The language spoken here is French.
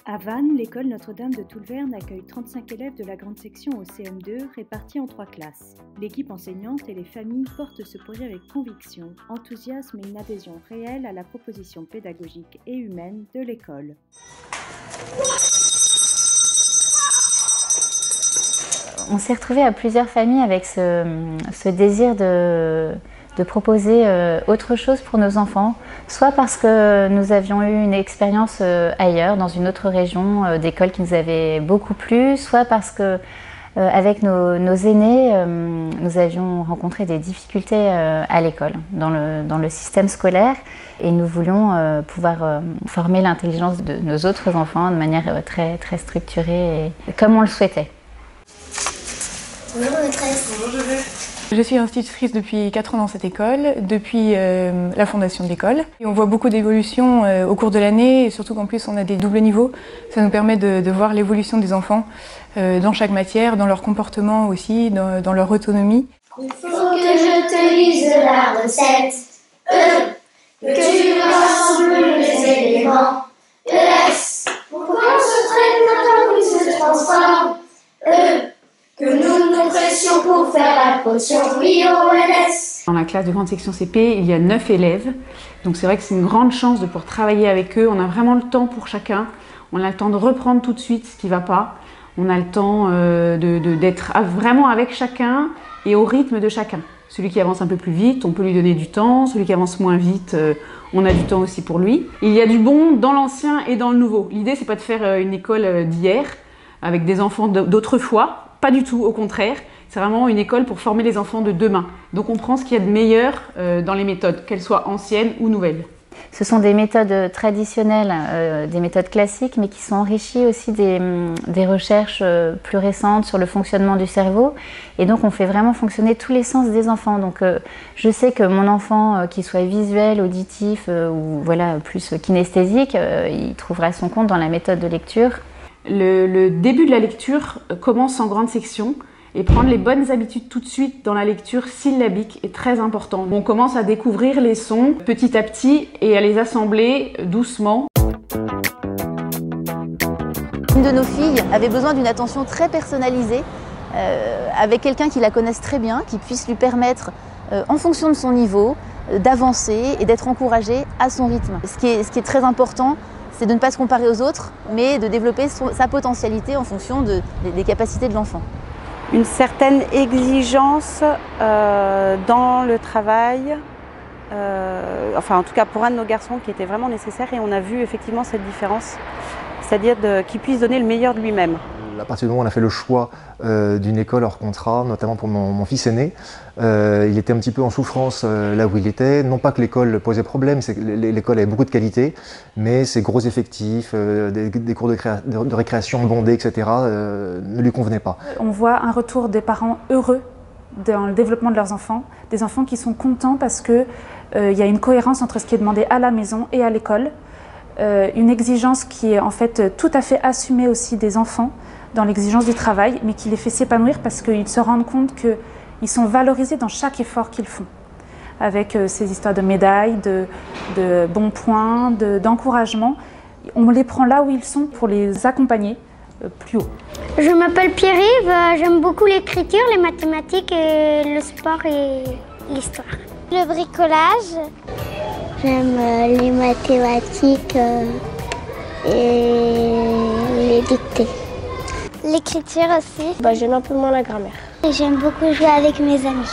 À Vannes, l'école Notre-Dame de Toulverne accueille 35 élèves de la grande section au CM2 répartis en 3 classes. L'équipe enseignante et les familles portent ce projet avec conviction, enthousiasme et une adhésion réelle à la proposition pédagogique et humaine de l'école. On s'est retrouvés à plusieurs familles avec ce désir de proposer autre chose pour nos enfants, soit parce que nous avions eu une expérience ailleurs, dans une autre région d'école qui nous avait beaucoup plu, soit parce que avec nos aînés, nous avions rencontré des difficultés à l'école, dans le système scolaire, et nous voulions pouvoir former l'intelligence de nos autres enfants de manière très, très structurée, et comme on le souhaitait. Bonjour maîtresse. Bonjour Joseph. Je suis institutrice depuis 4 ans dans cette école, depuis la fondation de l'école. On voit beaucoup d'évolutions au cours de l'année, et surtout qu'en plus on a des doubles niveaux. Ça nous permet de voir l'évolution des enfants dans chaque matière, dans leur comportement aussi, dans leur autonomie. Il faut que je te lise la recette, que tu rassembles les éléments, S, pourquoi on se traîne maintenant qu'il se transforme, que nous nous pressions pour faire la potion, oui, ONS. Dans la classe de grande section CP, il y a 9 élèves. Donc c'est vrai que c'est une grande chance de pouvoir travailler avec eux. On a vraiment le temps pour chacun. On a le temps de reprendre tout de suite ce qui ne va pas. On a le temps d'être vraiment avec chacun et au rythme de chacun. Celui qui avance un peu plus vite, on peut lui donner du temps. Celui qui avance moins vite, on a du temps aussi pour lui. Il y a du bon dans l'ancien et dans le nouveau. L'idée, c'est pas de faire une école d'hier avec des enfants d'autrefois. Pas du tout, au contraire. C'est vraiment une école pour former les enfants de demain. Donc on prend ce qu'il y a de meilleur dans les méthodes, qu'elles soient anciennes ou nouvelles. Ce sont des méthodes traditionnelles, des méthodes classiques, mais qui sont enrichies aussi des recherches plus récentes sur le fonctionnement du cerveau. Et donc on fait vraiment fonctionner tous les sens des enfants. Donc je sais que mon enfant, qu'il soit visuel, auditif ou voilà, plus kinesthésique, il trouvera son compte dans la méthode de lecture. Le début de la lecture commence en grande section et prendre les bonnes habitudes tout de suite dans la lecture syllabique est très important. On commence à découvrir les sons petit à petit et à les assembler doucement. Une de nos filles avait besoin d'une attention très personnalisée, avec quelqu'un qui la connaisse très bien, qui puisse lui permettre, en fonction de son niveau, d'avancer et d'être encouragée à son rythme. Ce qui est très important, c'est de ne pas se comparer aux autres, mais de développer sa potentialité en fonction des capacités de l'enfant. Une certaine exigence dans le travail, enfin en tout cas pour un de nos garçons qui était vraiment nécessaire, et on a vu effectivement cette différence, c'est-à-dire qu'il puisse donner le meilleur de lui-même. À partir du moment où on a fait le choix d'une école hors contrat, notamment pour mon fils aîné, il était un petit peu en souffrance là où il était. Non pas que l'école posait problème, l'école avait beaucoup de qualité, mais ses gros effectifs, des cours de récréation bondés, etc. ne lui convenaient pas. On voit un retour des parents heureux dans le développement de leurs enfants, des enfants qui sont contents parce qu'il y a une cohérence entre ce qui est demandé à la maison et à l'école, une exigence qui est en fait tout à fait assumée aussi des enfants, dans l'exigence du travail, mais qui les fait s'épanouir parce qu'ils se rendent compte qu'ils sont valorisés dans chaque effort qu'ils font. Avec ces histoires de médailles, de bons points, d'encouragement, on les prend là où ils sont pour les accompagner plus haut. Je m'appelle Pierre-Yves, j'aime beaucoup l'écriture, les mathématiques, et le sport et l'histoire. Le bricolage. J'aime les mathématiques et les dictées. L'écriture aussi. J'aime un peu moins la grammaire. J'aime beaucoup jouer avec mes amis.